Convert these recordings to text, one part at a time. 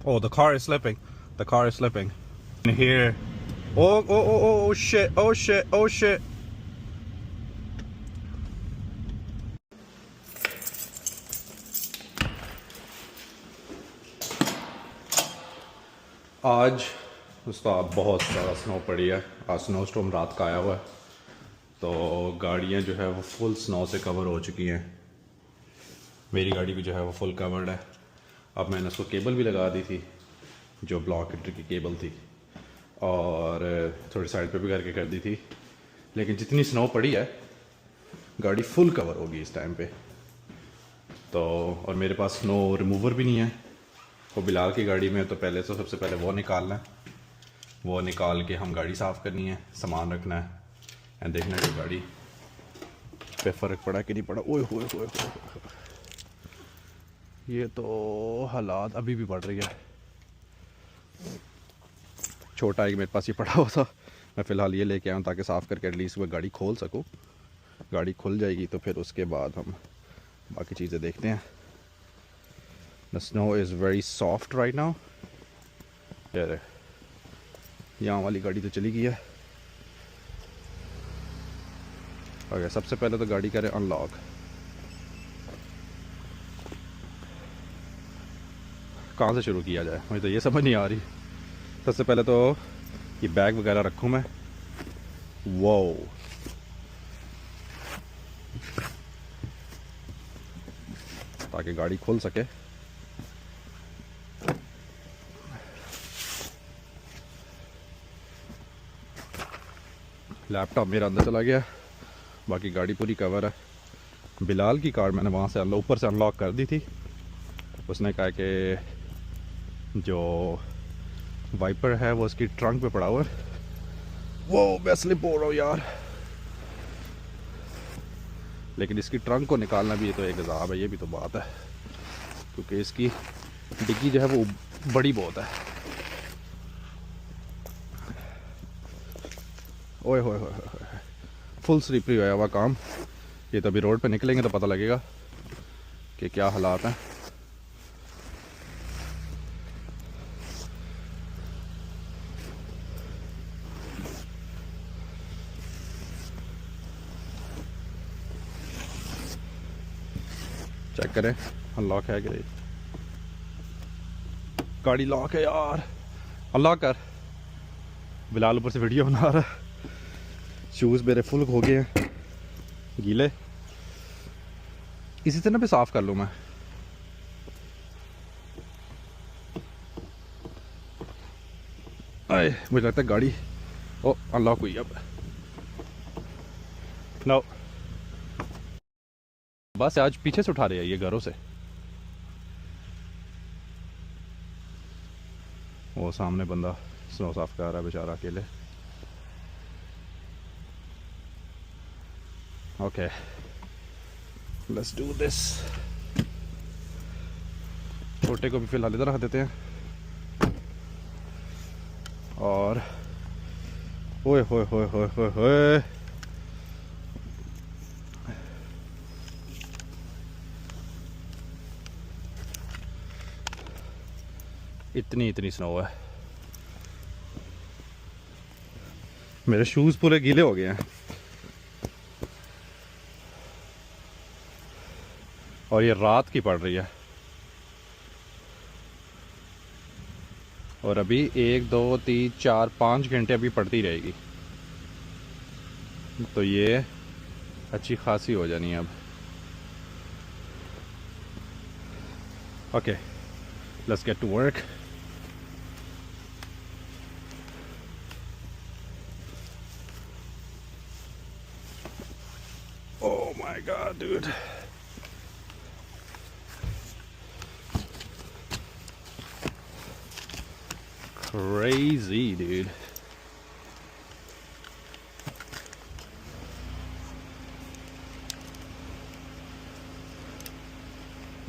Oh, the car is slipping. The car is slipping. In here. Oh, oh, oh, oh, oh, shit. Oh, shit. Oh, shit. आज उस्ताद बहुत ज़्यादा snow पड़ी है। आज snow storm रात का आया हुआ है, तो गाड़ियाँ जो है वो फुल स्नो से कवर हो चुकी हैं। मेरी गाड़ी भी जो है वो फुल कवर्ड है। अब मैंने उसको केबल भी लगा दी थी, जो ब्लॉक हीटर की केबल थी, और थोड़ी साइड पे भी करके कर दी थी। लेकिन जितनी स्नो पड़ी है गाड़ी फुल कवर होगी इस टाइम पे। तो और मेरे पास स्नो रिमूवर भी नहीं है। वो बिलाल की गाड़ी में है, तो पहले तो सबसे पहले वो निकालना है। वो निकाल के हम गाड़ी साफ़ करनी है, सामान रखना है एंड देखना है कि गाड़ी पे फ़र्क पड़ा कि नहीं पड़ा। ओए होए होए होए, ये तो हालात अभी भी बढ़ रही है। छोटा एक मेरे पास ये पड़ा हुआ था, मैं फ़िलहाल ये लेके आया हूँ ताकि साफ़ करके एटलीस्ट वो गाड़ी खोल सकूँ। गाड़ी खुल जाएगी तो फिर उसके बाद हम बाकी चीज़ें देखते हैं। The snow is very soft right now. यार यहाँ वाली गाड़ी तो चली गई है। ओके, सबसे पहले तो गाड़ी करें अनलॉक। कहाँ से शुरू किया जाए, मुझे तो ये समझ नहीं आ रही। सबसे पहले तो ये बैग वगैरह रखूँ मैं। वो ताकि गाड़ी खुल सके। लैपटॉप मेरा अंदर चला गया, बाकी गाड़ी पूरी कवर है। बिलाल की कार मैंने वहाँ से ऊपर से अनलॉक कर दी थी। उसने कहा कि जो वाइपर है वो उसकी ट्रंक पे पड़ा हुआ है। वो मैं स्लिप हो रहा हूँ यार। लेकिन इसकी ट्रंक को निकालना भी तो एक अजाब है, ये भी तो बात है, क्योंकि इसकी डिग्गी जो है वो बड़ी बहुत है। ओए होए होए होए, फुल स्लिपरी हुआ हुआ काम। ये तो अभी रोड पे निकलेंगे तो पता लगेगा कि क्या हालात हैं। चेक करें अनलॉक है कि नहीं। गाड़ी लॉक है यार, अनलॉक कर। बिलाल ऊपर से वीडियो बना रहा है। शूज़ मेरे फुल हो गए हैं गीले, इसी से ना भी साफ़ कर लूँ मैं। आए मुझे लगता है गाड़ी ओ अनलॉक हुई अब। नो बस आज पीछे से उठा रहे हैं ये घरों से। वो सामने बंदा स्नो साफ कर रहा है बेचारा अकेले। Okay let's do this. छोटे को भी फिलहाल इधर रख देते हैं। और ओए होए होए होए होए होए, इतनी स्नो है। मेरे शूज़ पूरे गीले हो गए हैं। और ये रात की पड़ रही है, और अभी 1 2 3 4 5 घंटे अभी पड़ती रहेगी, तो ये अच्छी खासी हो जानी है अब। Okay let's get to work. Oh my god dude, crazy dude।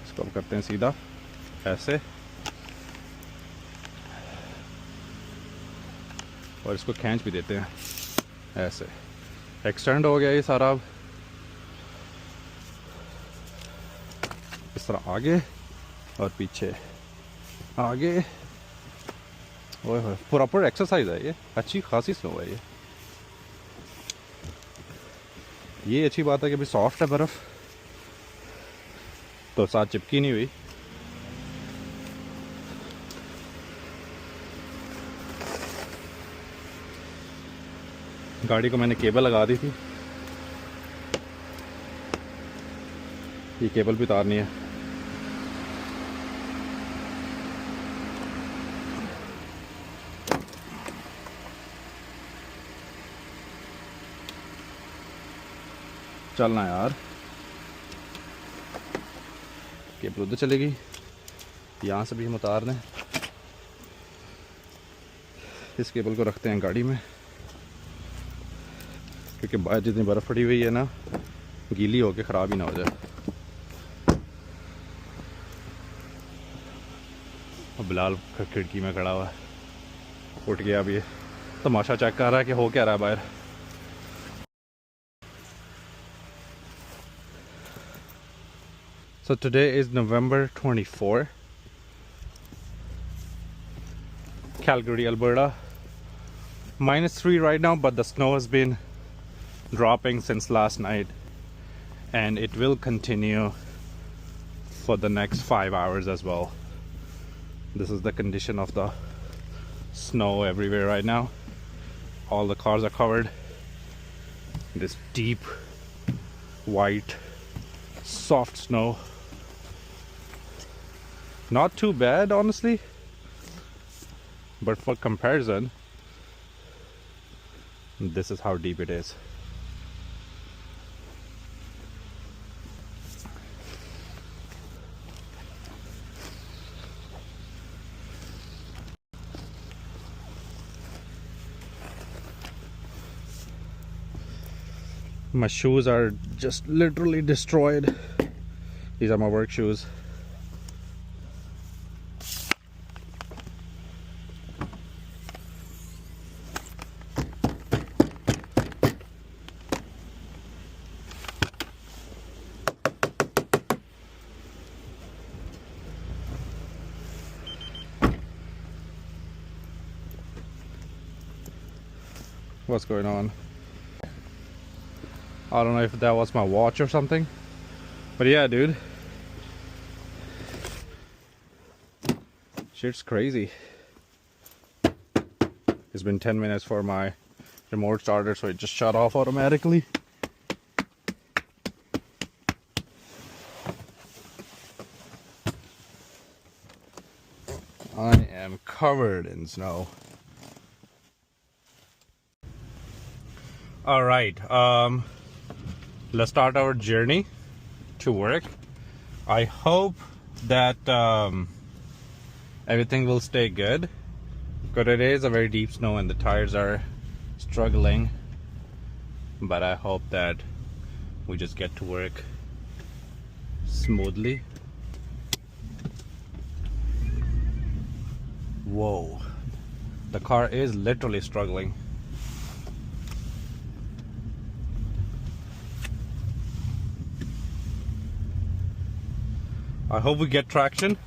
इसको हम करते हैं सीधा ऐसे, और इसको खींच भी देते हैं ऐसे। एक्सटेंड हो गया ये सारा। अब इस तरह आगे और पीछे, आगे ओए होए, प्रॉपर एक्सरसाइज है ये, अच्छी खासी स्नो है ये अच्छी बात है कि अभी सॉफ्ट है बर्फ़, तो साथ चिपकी नहीं हुई। गाड़ी को मैंने केबल लगा दी थी, ये केबल भी उतारनी है। चलना यार, केबल उधर चलेगी, यहाँ से भी हम उतार दें। इस केबल को रखते हैं गाड़ी में, क्योंकि बाहर जितनी बर्फ़ पड़ी हुई है ना, गीली होके ख़राब ही ना हो जाए। बिलाल खिड़की में खड़ा हुआ है, उठ गया अभी, तमाशा चेक कर रहा है कि हो क्या रहा है बाहर। So today is November 24, Calgary, Alberta. -3 right now, but the snow has been dropping since last night, and it will continue for the next 5 hours as well. This is the condition of the snow everywhere right now. All the cars are covered. This deep, white, soft snow. Not too bad, honestly, but for comparison, this is how deep it is. My shoes are just literally destroyed. These are my work shoes. What's going on? I don't know if that was my watch or something, but yeah, dude, shit's crazy. It's been 10 minutes for my remote starter, so it just shut off automatically. I am covered in snow. All right, let's start our journey to work. I hope that everything will stay good, because it is a very deep snow and the tires are struggling, but I hope that we just get to work smoothly. Whoa, the car is literally struggling. I hope we get traction.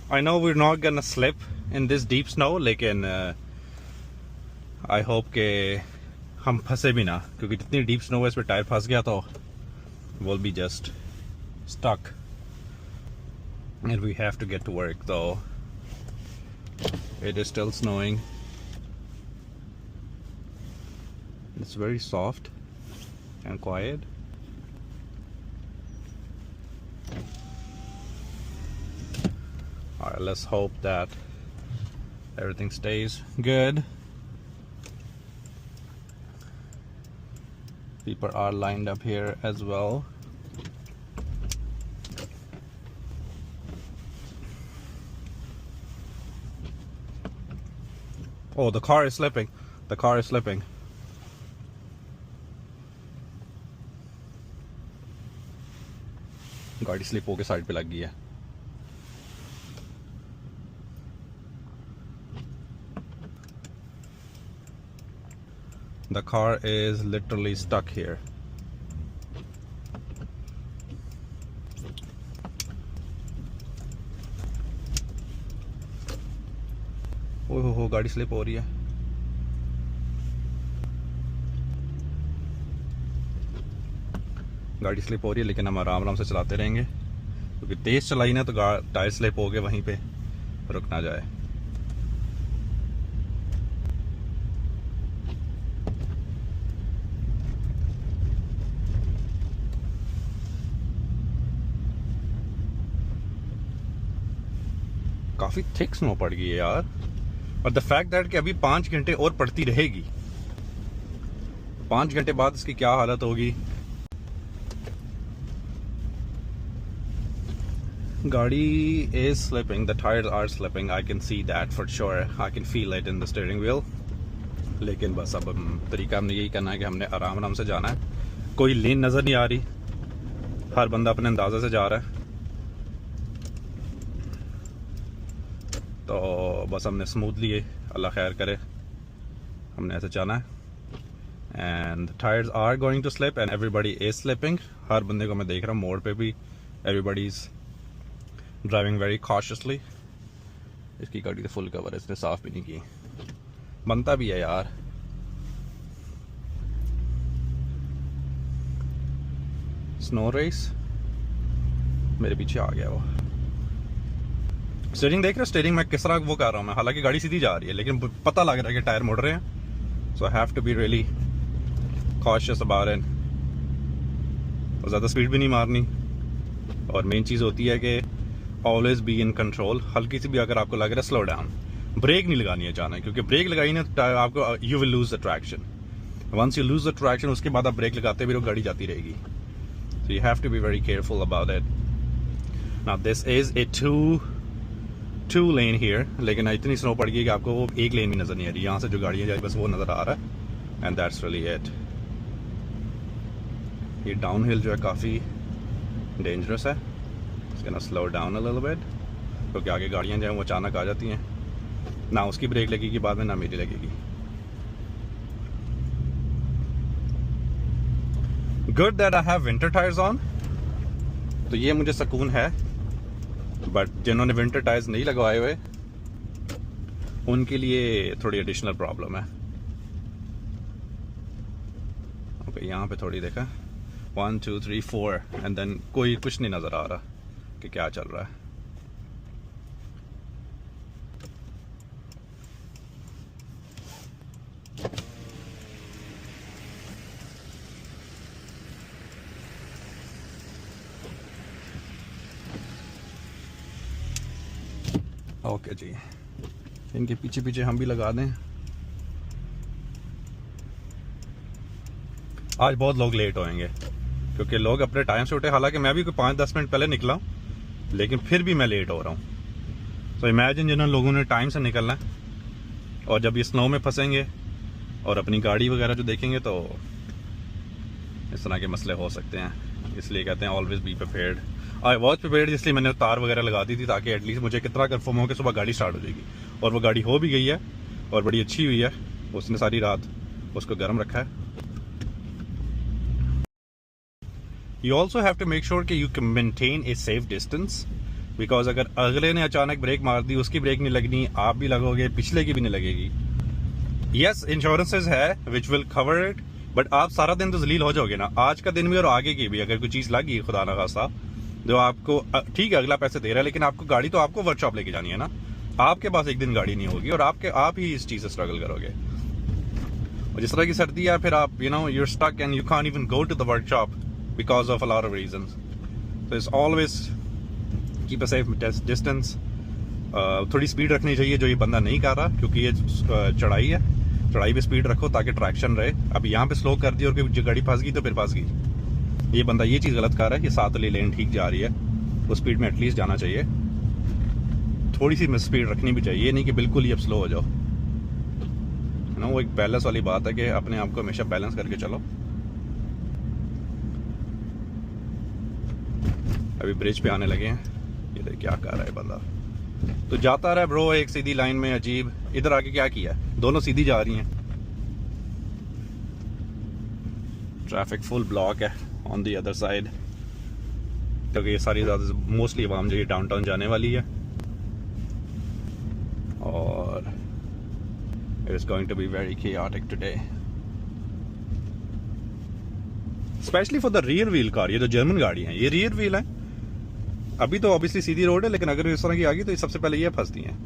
I know we're not gonna slip in this deep snow, लेकिन I hope के हम फंसे भी ना, क्योंकि जितनी deep snow है इस पे टायर फंस गया तो we'll be just stuck, and we have to get to work though. It is still snowing. It's very soft and quiet. Alright, let's hope that everything stays good. People are lined up here as well. Oh, the car is slipping. The car is slipping. गाड़ी slip होके side पे लग गई है. The car is literally stuck here. ओह हो गाड़ी slip हो रही है। गाड़ी स्लिप हो रही है लेकिन हम आराम आराम से चलाते रहेंगे क्योंकि तेज़ चलाई ना तो टायर स्लिप हो गए, वहीं पे रुक ना जाए। काफ़ी थिक स्नो पड़ गई है यार, और द फैक्ट दैट कि अभी 5 घंटे और पड़ती रहेगी, 5 घंटे बाद इसकी क्या हालत होगी। गाड़ी is slipping, the tires are slipping, I can see that for sure, I can feel it in the steering wheel। लेकिन बस अब तरीका हमने यही करना है कि हमने आराम आराम से जाना है। कोई लेन नज़र नहीं आ रही, हर बंदा अपने अंदाजे से जा रहा है, तो बस हमने स्मूथली, अल्लाह खैर करे, हमने ऐसे जाना है। And tyres are going to slip and everybody is slipping. हर बंदे को मैं देख रहा हूँ मोड़ पे भी, everybody is driving very cautiously. इसकी गाड़ी तो फुल कवर है, इसने साफ भी नहीं की, बनता भी है यार। स्नो रेस मेरे पीछे आ गया वो। स्टीयरिंग देख रहे हो, स्टीयरिंग मैं किस तरह वो कर रहा हूँ मैं, हालांकि गाड़ी सीधी जा रही है लेकिन पता लग रहा है कि टायर मुड़ रहे हैं। So I have to be really cautious about it, और ज़्यादा स्पीड भी नहीं मारनी। और मेन चीज़ होती है कि ऑलवेज बी इन कंट्रोल। हल्की सी भी अगर आपको लग रहा है स्लो डाउन, ब्रेक नहीं लगानी है अचानक, क्योंकि ब्रेक लगाई ना तो आपको you will lose the traction. Once you lose the traction उसके बाद आप ब्रेक लगाते भी गाड़ी जाती रहेगी। So you have to be very careful about it. Now this is a two lane here, लेकिन इतनी स्नो पड़ गई कि आपको वो एक लेन भी नजर नहीं आ रही। यहाँ से जो गाड़ियाँ जाए बस वो नजर आ रहा है, एंड दैट्स रियली इट। ये डाउन हिल जो है काफ़ी डेंजरस है, इसके ना slow down a little bit, क्योंकि आगे गाड़ियाँ जो हैं वो अचानक आ जाती हैं, ना उसकी ब्रेक लगेगी बाद में ना मेरी लगेगी। Good that I have winter tyres on, तो ये मुझे सुकून है। बट जिन्होंने विंटर टायर्स नहीं लगवाए हुए उनके लिए थोड़ी एडिशनल प्रॉब्लम है। ओके, यहाँ पे थोड़ी देखा 1 2 3 4 एंड देन कोई कुछ नहीं नजर आ रहा कि क्या चल रहा है। ओके जी, इनके पीछे पीछे हम भी लगा दें। आज बहुत लोग लेट होंगे क्योंकि लोग अपने टाइम से उठे, हालांकि मैं भी कोई 5-10 मिनट पहले निकला हूँ लेकिन फिर भी मैं लेट हो रहा हूँ। तो इमेजिन जिन लोगों ने टाइम से निकलना है और जब ये स्नो में फंसेंगे और अपनी गाड़ी वगैरह जो देखेंगे तो इस तरह के मसले हो सकते हैं। इसलिए कहते हैं always be prepared. I was prepared, इसलिए मैंने तार वगैरह लगा दी थी ताकि एटलीस्ट मुझे कितना कंफर्म हो कि सुबह गाड़ी स्टार्ट हो जाएगी। और वो गाड़ी हो भी गई है और बड़ी अच्छी हुई है, उसने सारी रात उसको गर्म रखा है। You also have to make sure कि you can maintain a safe distance, because अगर अगले ने अचानक ब्रेक मार दी, उसकी ब्रेक नहीं लगनी, आप भी लगोगे, पिछले की भी नहीं लगेगी। यस, इंश्योरेंसेज है which will cover it, but आप सारा दिन तो जलील हो जाओगे ना, आज का दिन भी और आगे की भी। अगर कोई चीज़ लगी खुदा ना खास्ता जो आपको, ठीक है अगला पैसे दे रहा है लेकिन आपको गाड़ी तो आपको वर्कशॉप लेके जानी है ना, आपके पास एक दिन गाड़ी नहीं होगी और आप ही इस चीज़ से स्ट्रगल करोगे। और जिस तरह की सर्दी है फिर आप you're stuck and you can't even go to the workshop because of a lot of reasons. So it's always keep a safe distance. थोड़ी स्पीड रखनी चाहिए जो ये बंदा नहीं कर रहा, क्योंकि ये चढ़ाई है, चढ़ाई पे स्पीड रखो ताकि ट्रैक्शन रहे। अब यहाँ पे स्लो कर दी और कोई गाड़ी फंस गई तो फिर फंस गई। ये बंदा ये चीज़ गलत कर रहा है कि 7 वाली लेन ठीक जा रही है, वो स्पीड में एटलीस्ट जाना चाहिए, थोड़ी सी स्पीड रखनी भी चाहिए, ये नहीं कि बिल्कुल ही अब स्लो हो जाओ। वो एक बैलेंस वाली बात है कि अपने आप को हमेशा बैलेंस करके चलो। अभी ब्रिज पे आने लगे हैं, ये देख क्या कर रहा है बंदा, तो जाता रहा ब्रो एक सीधी लाइन में। अजीब, इधर आके क्या किया, दोनों सीधी जा रही हैं। ट्रैफिक फुल ब्लॉक है ऑन दी अदर साइड, क्योंकि ये सारी मोस्टली आवाम जो ये डाउनटाउन जाने वाली है। और It's going to be very chaotic today. Especially for the rear wheel car. ये जो जर्मन गाड़ी है, ये rear wheel है. अभी तो obviously सीधी रोड है, लेकिन अगर इस तरह की आ गई तो ये सबसे पहले ये फंसती हैं.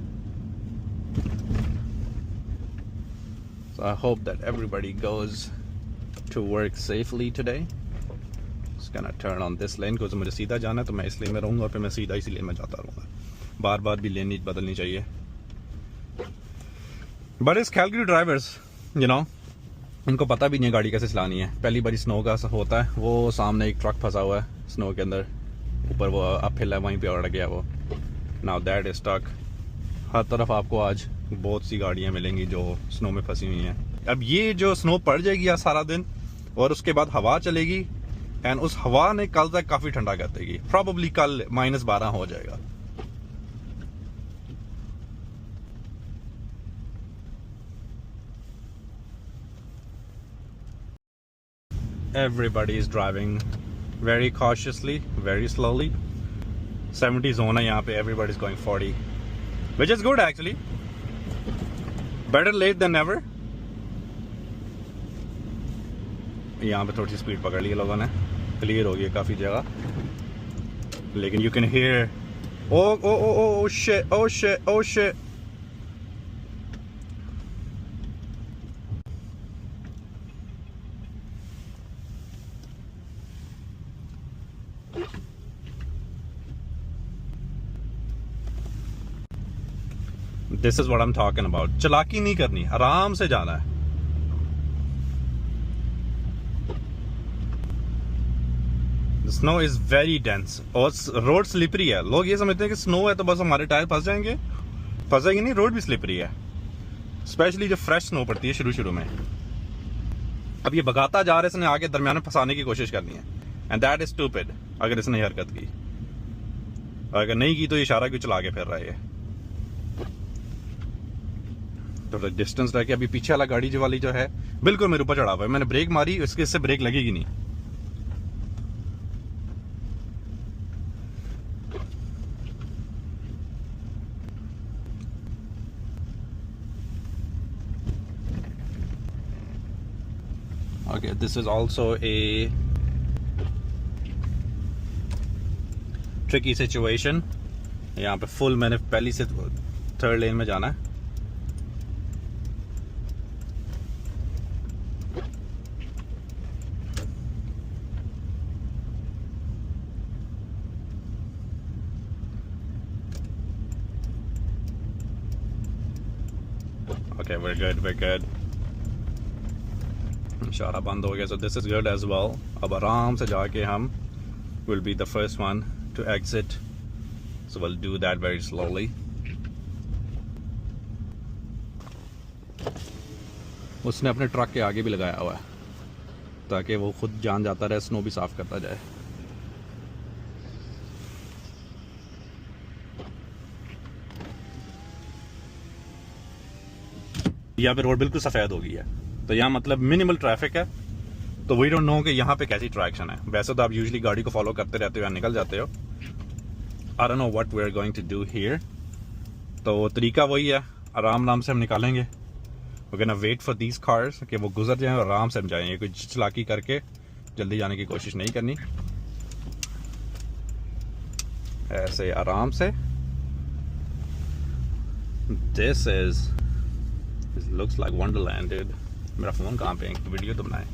So I hope that everybody goes to work safely today. Just gonna turn on this lane because मुझे सीधा जाना है, तो मैं इस लेन में रहूँगा और फिर मैं सीधा इसी लेन में जाता रहूँगा. बार बार भी लेन बदलनी चाहिए. But it's Calgary drivers, you know, इनको पता भी नहीं है गाड़ी कैसे चलानी है. पहली बारी स्नो का होता है, वो सामने एक ट्रक फंसा हुआ है स्नो के अंदर, ऊपर वो अपहिल है, वहीं पे अड़ गया वो. Now that is stuck. हर तरफ आपको आज बहुत सी गाड़ियां मिलेंगी जो स्नो में फंसी हुई हैं. अब ये जो स्नो पड़ जाएगी आज सारा दिन और उसके बाद हवा चलेगी, एंड उस हवा ने कल तक काफी ठंडा कर देगी. प्रॉबली कल -12 हो जाएगा. Everybody is driving very cautiously, very slowly. 70 zone है यहाँ पे. Everybody is going 40, which is good actually. Better late than never. यहाँ पे थोड़ी सी स्पीड पकड़ ली लोगों ने. क्लियर हो गई काफी जगह, लेकिन you can hear oh shit. This is what I'm talking about. चलाकी नहीं करनी, आराम से जाना है. The snow is very dense और रोड स्लिपरी है. लोग ये समझते हैं कि स्नो है तो बस हमारे टायर फंस जाएंगे. फंसेंगे नहीं, रोड भी स्लिपरी है. स्पेशली जो फ्रेश स्नो पड़ती है शुरू में. अब ये भगाता जा रहा है, इसने आगे दरमियान में फंसाने की कोशिश करनी है. And that is stupid. अगर इसने हरकत की, अगर नहीं की तो इशारा क्यों चला के फिर रहा है. तो डिस्टेंस रह के अभी पीछे वाला गाड़ी जो वाली जो है बिल्कुल मेरे ऊपर चढ़ा हुआ है. मैंने ब्रेक मारी, इससे ब्रेक लगेगी नहीं. Okay, this is also a tricky situation. यहाँ पे फुल मैंने पहली से थर्ड लेन में जाना है. Okay, we're good. इशारा बंद हो गया, so this is good as well. अब आराम से जाके हम will be the first one to exit, so we'll do that very slowly. उसने अपने ट्रक के आगे भी लगाया हुआ है ताकि वो खुद जान जाता रहे, स्नो भी साफ करता जाए. यहाँ पे रोड बिल्कुल सफेद हो गई है, तो यहाँ मतलब मिनिमल ट्रैफिक है. तो वी डोंट नो कि यहाँ पे कैसी ट्रैक्शन है. वैसे तो आप यूजुअली गाड़ी को फॉलो करते रहते हो या निकल जाते हो. I don't know what we are going to do here. तो तरीका वही है, आराम से हम निकालेंगे. We can wait for these cars कि वो गुजर जाएं और आराम से हम जाएंगे. कोई चलाकी करके जल्दी जाने की कोशिश नहीं करनी, ऐसे आराम से. This looks like Wonderland dude. मेरा फोन कहाँ पे है, वीडियो तो बनाए.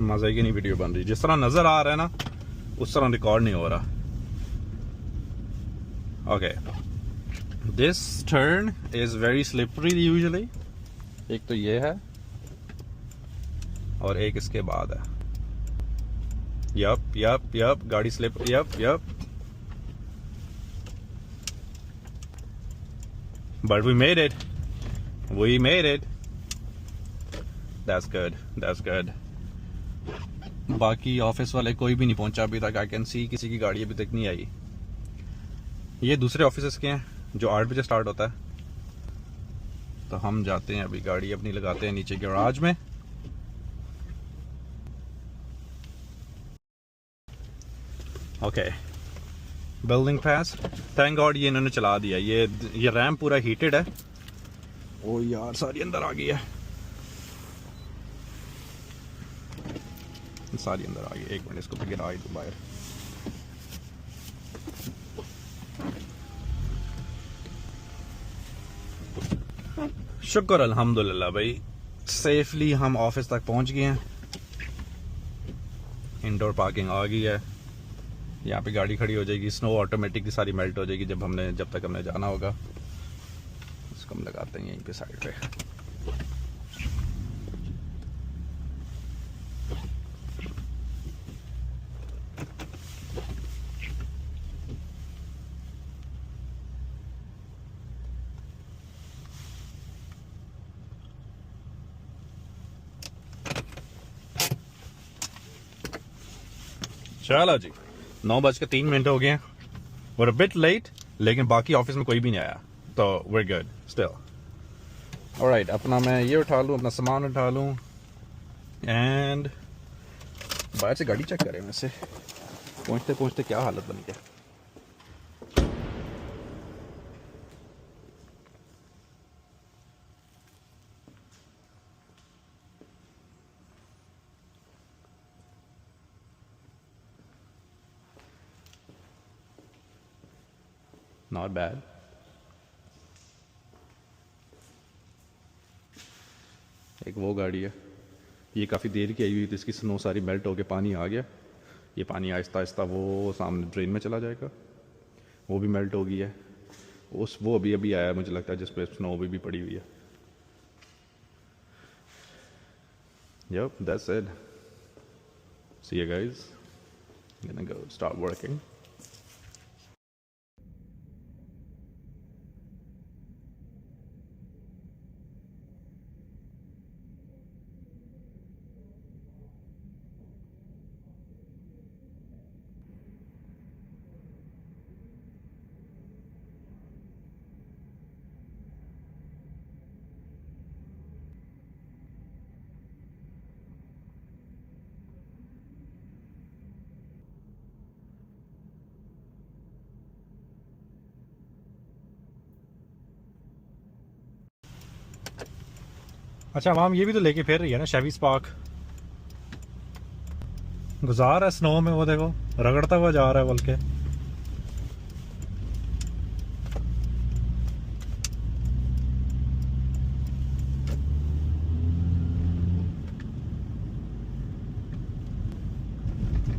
मजे की नहीं वीडियो बन रही. जिस तरह नजर आ रहा है ना उस तरह रिकॉर्ड नहीं हो रहा. Okay, this turn is very slippery usually. एक तो ये है और एक इसके बाद है. यप गाड़ी slip. Yup but we made it. That's good. बाकी ऑफिस वाले कोई भी नहीं पहुंचा अभी तक. आई कैन सी किसी की गाड़ी अभी तक नहीं आई. ये दूसरे ऑफिस के हैं जो 8 बजे स्टार्ट होता है, तो हम जाते हैं अभी, गाड़ी अपनी लगाते हैं नीचे गैराज में। ओके, बिल्डिंग पास। थैंक गॉड ये इन्होंने चला दिया। ये रैम पूरा हीटेड है। ओ यार सारी अंदर आ गई है, सारी अंदर आ गई। एक मिनट, इसको फिर गिरा ही दूं बाहर। शुक्र अल्हम्दुलिल्लाह भाई, सेफली हम ऑफिस तक पहुंच गए हैं। इंडोर पार्किंग आ गई है, यहाँ पे गाड़ी खड़ी हो जाएगी। स्नो ऑटोमेटिकली सारी मेल्ट हो जाएगी जब तक हमने जाना होगा। इसको हम लगाते हैं यहीं पे साइड पे। चलो जी, 9:03 हो गए हैं। We're a bit late, लेकिन बाकी ऑफिस में कोई भी नहीं आया, तो we're good still. Alright, अपना मैं ये उठा लूँ, अपना सामान उठा लूँ, एंड बाहर से गाड़ी चेक करें। वैसे पहुँचते पहुँचते क्या हालत बन गया। Not bad. एक वो गाड़ी है, ये काफ़ी देर की आई हुई थी। इसकी स्नो सारी मेल्ट होके पानी आ गया। ये पानी आहिस्ता आहिस्ता वो सामने ड्रेन में चला जाएगा। वो भी मेल्ट हो गई है। वो अभी अभी आया, मुझे लगता है, जिस पे स्नो भी पड़ी हुई है। Yep, that's it. See you guys. I'm gonna go start working. अच्छा वाम ये भी तो लेके फिर रही है ना शेवी स्पार्क। गुजार है स्नो में, वो देखो रगड़ता हुआ जा रहा है बल्कि।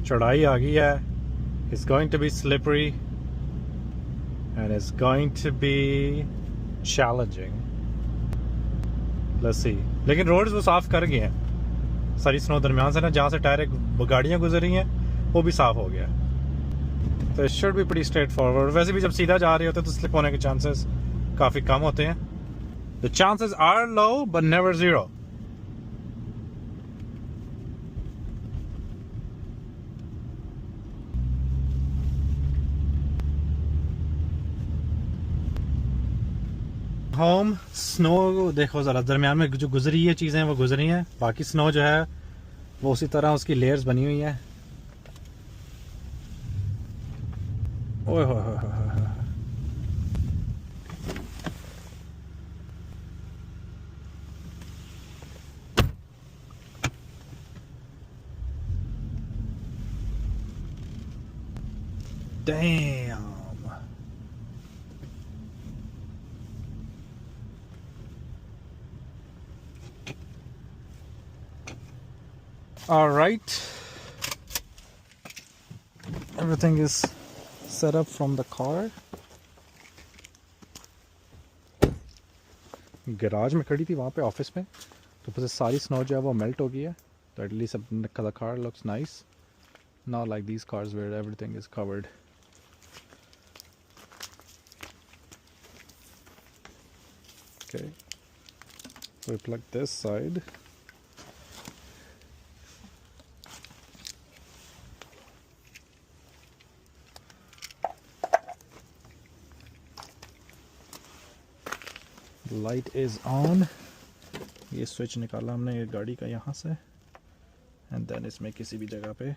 चढ़ाई आ गई है। It's going to be slippery and it's going to be challenging. Let's see. लेकिन रोड्स वो साफ कर गए हैं सारी स्नो दरमियान से ना, जहाँ से डायरेक्ट गाड़ियाँ गुजर रही हैं वो भी साफ हो गया। तो it should be pretty straight forward. वैसे भी जब सीधा जा रहे होते हैं तो स्लिप होने के चांसेस काफ़ी कम होते हैं। The chances are low but never zero. होम स्नो देखो ज़रा, दरमियान में जो गुजरी है चीज़ें वो गुजरी हैं। बाकी स्नो जो है वो उसी तरह उसकी लेयर्स बनी हुई हैं। ओए हो Damn. All right. Everything is set up from the car. Garage में खड़ी थी वहाँ पे ऑफिस में, तो ऊपर से सारी स्नो जो है वो मेल्ट हो गई है। तो at least the car looks nice, not like these cars where everything is covered. Okay, so we plug this side. Light is on. ये स्विच निकाला हमने ये गाड़ी का यहाँ से, एंड देन इसमें किसी भी जगह पे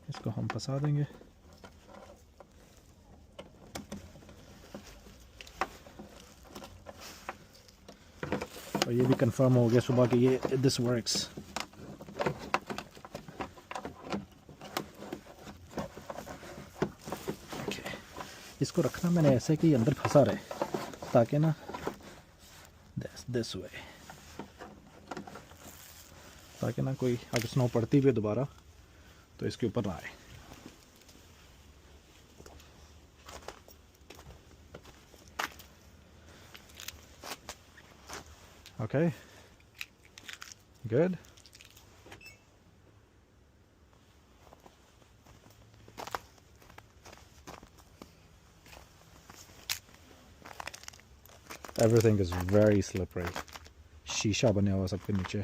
इसको हम फंसा देंगे। और ये भी कंफर्म हो गया सुबह कि ये दिस वर्क्स। इसको रखना मैंने ऐसे कि अंदर फंसा रहे, ताकि ना दिस वे, ताकि ना कोई अगर स्नो पड़ती हुई दोबारा तो इसके ऊपर ना आए। Okay, good. Everything is very slippery. शीशा बना हुआ सबके नीचे।